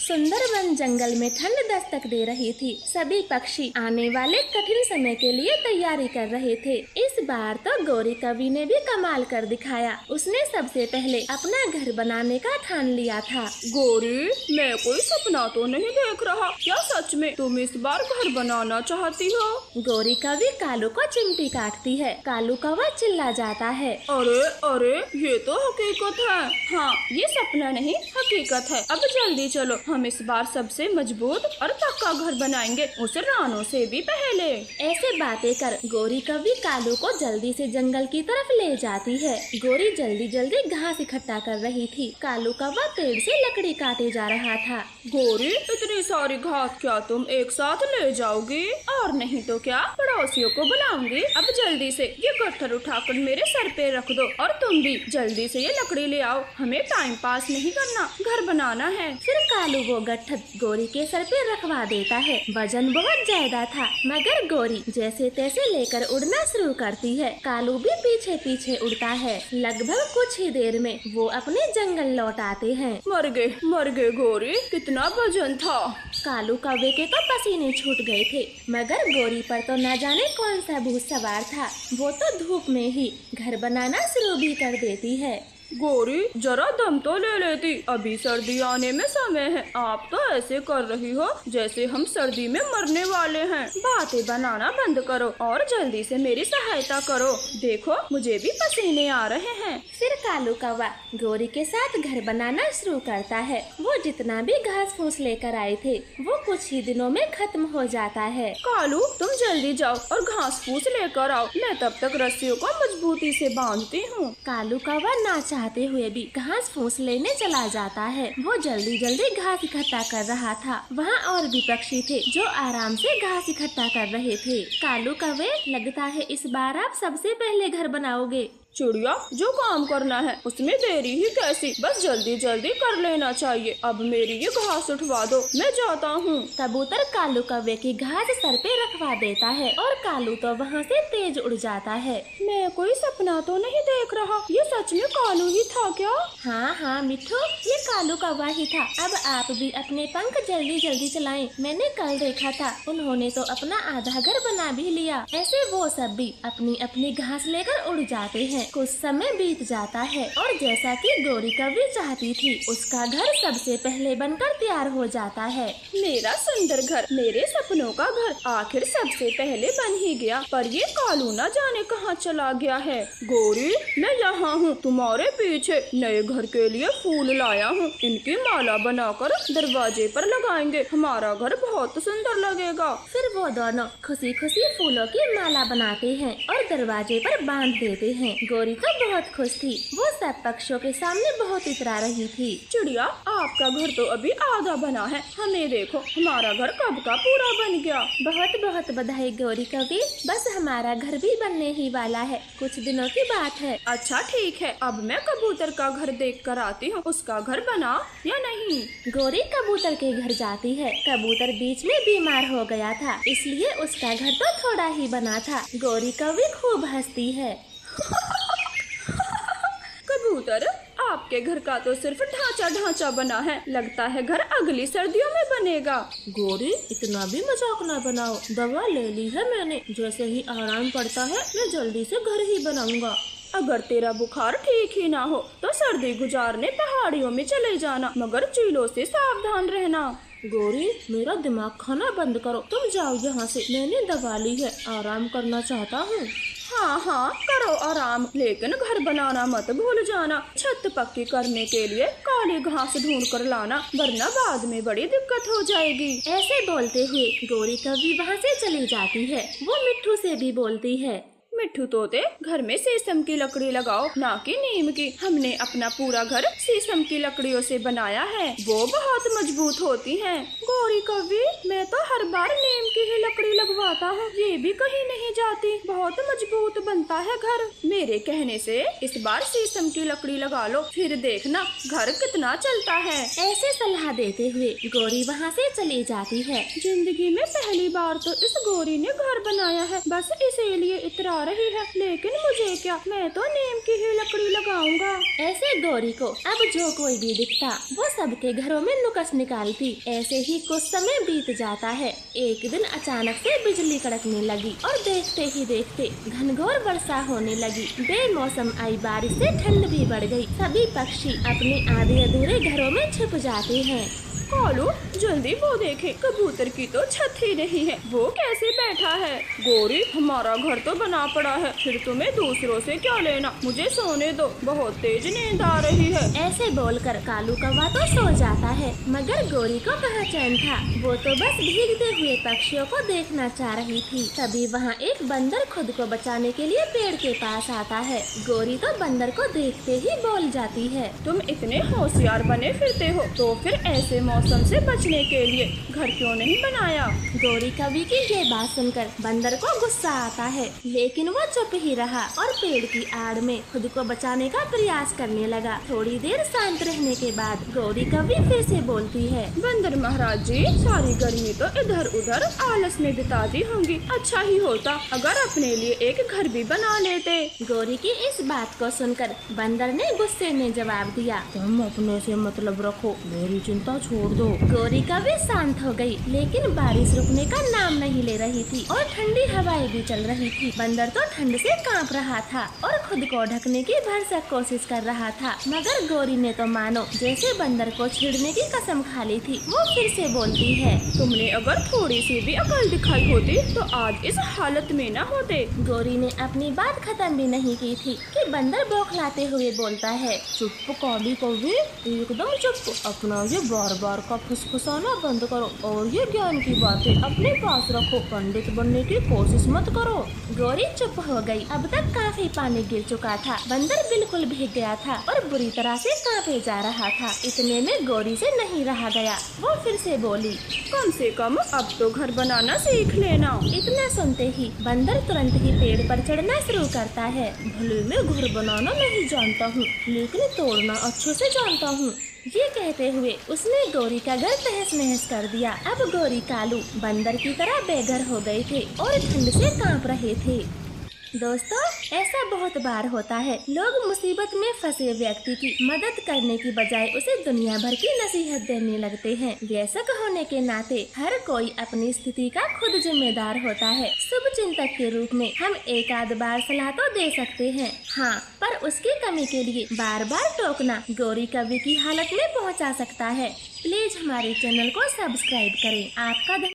सुंदरवन जंगल में ठंड दस्तक दे रही थी। सभी पक्षी आने वाले कठिन समय के लिए तैयारी कर रहे थे। इस बार तो गौरी कवि ने भी कमाल कर दिखाया। उसने सबसे पहले अपना घर बनाने का ठान लिया था। गौरी, मैं कोई सपना तो नहीं देख रहा, क्या सच में तुम इस बार घर बनाना चाहती हो? गौरी कवि कालू को चिमटी काटती है। कालू कौवा चिल्ला जाता है, अरे अरे, ये तो हकीकत है। हाँ, ये सपना नहीं हकीकत है। अब जल्दी चलो, हम इस बार सबसे मजबूत और पक्का घर बनाएंगे, उस रानों से भी पहले। ऐसे बातें कर गौरी कवि कालू को जल्दी से जंगल की तरफ ले जाती है। गौरी जल्दी जल्दी घास इकट्ठा कर रही थी। कालू कौवा पेड़ से लकड़ी काटे जा रहा था। गौरी, इतनी सारी घास क्या तुम एक साथ ले जाओगी? और नहीं तो क्या, पड़ोसियों को बुलाऊंगी। अब जल्दी से ये गट्ठर उठाकर मेरे सर पे रख दो, और तुम भी जल्दी से ये लकड़ी ले आओ। हमें टाइम पास नहीं करना, घर बनाना है। फिर कालू वो गट्ठर गौरी के सर पे रखवा देता है। वजन बहुत ज्यादा था, मगर गौरी जैसे तैसे लेकर उड़ना शुरू करती है। कालू भी पीछे पीछे उड़ता है। लगभग कुछ ही देर में वो अपने जंगल लौट आते हैं। मर गए गौरी, कितना वजन था। कालू कौवे के तो पसीने छूट गए थे, मगर गौरी पर तो न जाने कौन सा भूत सवार था। वो तो धूप में ही घर बनाना शुरू भी कर देती है। गौरी, जरा दम तो ले लेती, अभी सर्दी आने में समय है। आप तो ऐसे कर रही हो जैसे हम सर्दी में मरने वाले हैं। बातें बनाना बंद करो और जल्दी से मेरी सहायता करो। देखो, मुझे भी पसीने आ रहे हैं। फिर कालू कौवा गौरी के साथ घर बनाना शुरू करता है। वो जितना भी घास फूस लेकर आए थे, वो कुछ ही दिनों में खत्म हो जाता है। कालू, तुम जल्दी जाओ और घास फूस लेकर आओ, मैं तब तक रस्सियों को मजबूती से बांधती हूँ। कालू कौवा ना चाहते हुए भी घास फूस लेने चला जाता है। वो जल्दी जल्दी घास इकट्ठा कर रहा था। वहाँ और भी पक्षी थे जो आराम से घास इकट्ठा कर रहे थे। कालू कौवे, लगता है इस बार आप सबसे पहले घर बनाओगे। चिड़िया, जो काम करना है उसमें देरी ही कैसी, बस जल्दी जल्दी कर लेना चाहिए। अब मेरी ये घास उठवा दो, मैं जाता हूँ। कबूतर कालू कौवे की घास सर पे रखवा देता है और कालू तो वहाँ से तेज उड़ जाता है। मैं कोई सपना तो नहीं देख रहा, ये सच में कालू ही था क्या? हाँ मिठू, ये कालू कौवा ही था। अब आप भी अपने पंख जल्दी जल्दी चलाएं। मैंने कल देखा था, उन्होंने तो अपना आधा घर बना भी लिया। ऐसे वो सब भी अपनी अपनी घास लेकर उड़ जाते हैं। कुछ समय बीत जाता है और जैसा कि गौरी कवि चाहती थी, उसका घर सबसे पहले बनकर तैयार हो जाता है। मेरा सुंदर घर, मेरे सपनों का घर आखिर सबसे पहले बन ही गया। पर ये कालू न जाने कहाँ चला गया है। गौरी, मैं यहाँ हूँ, तुम्हारे पीछे नए घर के लिए फूल लाया हूँ। इनकी माला बनाकर दरवाजे पर लगाएंगे, हमारा घर बहुत सुंदर लगेगा। फिर वो दोनों खुशी खुशी फूलों की माला बनाते हैं और दरवाजे पर बांध देते हैं। गौरी तो बहुत खुश थी। वो सब पक्षियों के सामने बहुत इतरा रही थी। चिड़िया, आपका घर तो अभी आधा बना है, हमें देखो, हमारा घर कब का पूरा बन गया। बहुत बहुत बधाई गौरी कवि, बस हमारा घर भी बनने ही वाला है, कुछ दिनों की बात है। अच्छा ठीक है, अब मैं कबूतर का घर देख कर आती हूँ, उसका घर बना या नहीं। गौरी कबूतर के घर जाती है। कबूतर बीच में बीमार हो गया था, इसलिए उसका घर तो थोड़ा ही बना था। गौरी कवि खूब हंसती है। कबूतर, आपके घर का तो सिर्फ ढांचा बना है, लगता है घर अगली सर्दियों में बनेगा। गौरी, इतना भी मजाक न बनाओ, दवा ले ली है मैंने, जैसे ही आराम पड़ता है मैं जल्दी से घर ही बनाऊंगा। अगर तेरा बुखार ठीक ही ना हो तो सर्दी गुजारने पहाड़ियों में चले जाना, मगर चीलों से सावधान रहना। गौरी, मेरा दिमाग खाना बंद करो, तुम जाओ यहाँ से, मैंने दवा ली है, आराम करना चाहता हूँ। हाँ, करो आराम, लेकिन घर बनाना मत भूल जाना। छत पक्की करने के लिए काली घास ढूंढ कर लाना, वरना बाद में बड़ी दिक्कत हो जाएगी। ऐसे बोलते हुए गौरी कवि वहाँ से चली जाती है। वो मिट्ठू से भी बोलती है, मिट्ठू तोते, घर में शीशम की लकड़ी लगाओ, ना कि नीम की। हमने अपना पूरा घर शीशम की लकड़ियों से बनाया है, वो बहुत मजबूत होती हैं। गौरी कवि, मैं तो हर बार नीम की ही लकड़ी लगवाता हूँ, ये भी कहीं नहीं जाती, बहुत मजबूत बनता है घर। मेरे कहने से इस बार शीशम की लकड़ी लगा लो, फिर देखना घर कितना चलता है। ऐसे सलाह देते हुए गौरी वहाँ से चली जाती है। जिंदगी में पहली बार तो इस गौरी ने घर बनाया है, बस इसीलिए इतरा रही है, लेकिन मुझे क्या, मैं तो नीम की ही लकड़ी लगाऊंगा। ऐसे गौरी को अब जो कोई भी दिखता वो सबके घरों में नुक्स निकालती। ऐसे ही कुछ समय बीत जाता है। एक दिन अचानक से बिजली कड़कने लगी और देखते ही देखते घनघोर वर्षा होने लगी। बेमौसम आई बारिश से ठंड भी बढ़ गई। सभी पक्षी अपने आधे अधूरे घरों में छुप जाते हैं। कालू, जल्दी वो देखे, कबूतर की तो छत ही नहीं है, वो कैसे बैठा है। गौरी, हमारा घर तो बना पड़ा है, फिर तुम्हें दूसरों से क्या लेना, मुझे सोने दो, बहुत तेज नींद आ रही है। ऐसे बोलकर कालू कौवा तो सो जाता है, मगर गौरी को कहाँ चैन था। वो तो बस भीगते हुए पक्षियों को देखना चाह रही थी। तभी वहाँ एक बंदर खुद को बचाने के लिए पेड़ के पास आता है। गौरी तो बंदर को देखते ही बोल जाती है, तुम इतने होशियार बने फिरते हो, तो फिर ऐसे मौसम से बचने के लिए घर क्यों नहीं बनाया। गौरी कवि की ये बात सुनकर बंदर को गुस्सा आता है, लेकिन वो चुप ही रहा और पेड़ की आड़ में खुद को बचाने का प्रयास करने लगा। थोड़ी देर शांत रहने के बाद गौरी कवि फिर से बोलती है, बंदर महाराज जी, सारी गर्मी तो इधर उधर आलस में बिता दी होंगी, अच्छा ही होता अगर अपने लिए एक घर भी बना लेते। गौरी की इस बात को सुनकर बंदर ने गुस्से में जवाब दिया, तुम अपने से मतलब रखो, मेरी चिंता छोड़ दो। गौरी कवि शांत हो गई, लेकिन बारिश रुकने का नाम नहीं ले रही थी और ठंडी हवाएं भी चल रही थी। बंदर तो ठंड से कांप रहा था और खुद को ढकने की भरसक कोशिश कर रहा था, मगर गौरी ने तो मानो जैसे बंदर को छेड़ने की कसम खा ली थी। वो फिर से बोलती है, तुमने अगर थोड़ी सी भी अकल दिखाई होती तो आज इस हालत में न होते। गौरी ने अपनी बात खत्म भी नहीं की थी कि बंदर बौखलाते हुए बोलता है, चुप काली कौवे, एकदम चुप। अपना ये बार बार का फुसफुसाना बंद करो और ये ज्ञान की बातें अपने पास रखो। पंडित बनने की कोशिश मत करो। गौरी चुप हो गई। अब तक काफी पानी गिर चुका था। बंदर बिल्कुल भीग गया था और बुरी तरह से कांपे जा रहा था। इतने में गौरी से नहीं रहा गया। वो फिर से बोली, कम से कम अब तो घर बनाना सीख लेना। इतना सुनते ही बंदर तुरंत ही पेड़ पर चढ़ना शुरू करता है। भले मैं घर बनाना नहीं जानता हूँ, लेकिन तोड़ना अच्छे से जानता हूँ। ये कहते हुए उसने गौरी का घर तहस नहस कर दिया। अब गौरी कालू बंदर की तरह बेघर हो गए थे और ठंड से कांप रहे थे। दोस्तों, ऐसा बहुत बार होता है, लोग मुसीबत में फंसे व्यक्ति की मदद करने की बजाय उसे दुनिया भर की नसीहत देने लगते हैं। वयस्क होने के नाते हर कोई अपनी स्थिति का खुद जिम्मेदार होता है। शुभ चिंतक के रूप में हम एक आध बार सलाह तो दे सकते हैं, हाँ, पर उसकी कमी के लिए बार बार टोकना गौरी कवि की हालत में पहुंचा सकता है। प्लीज हमारे चैनल को सब्सक्राइब करें। आपका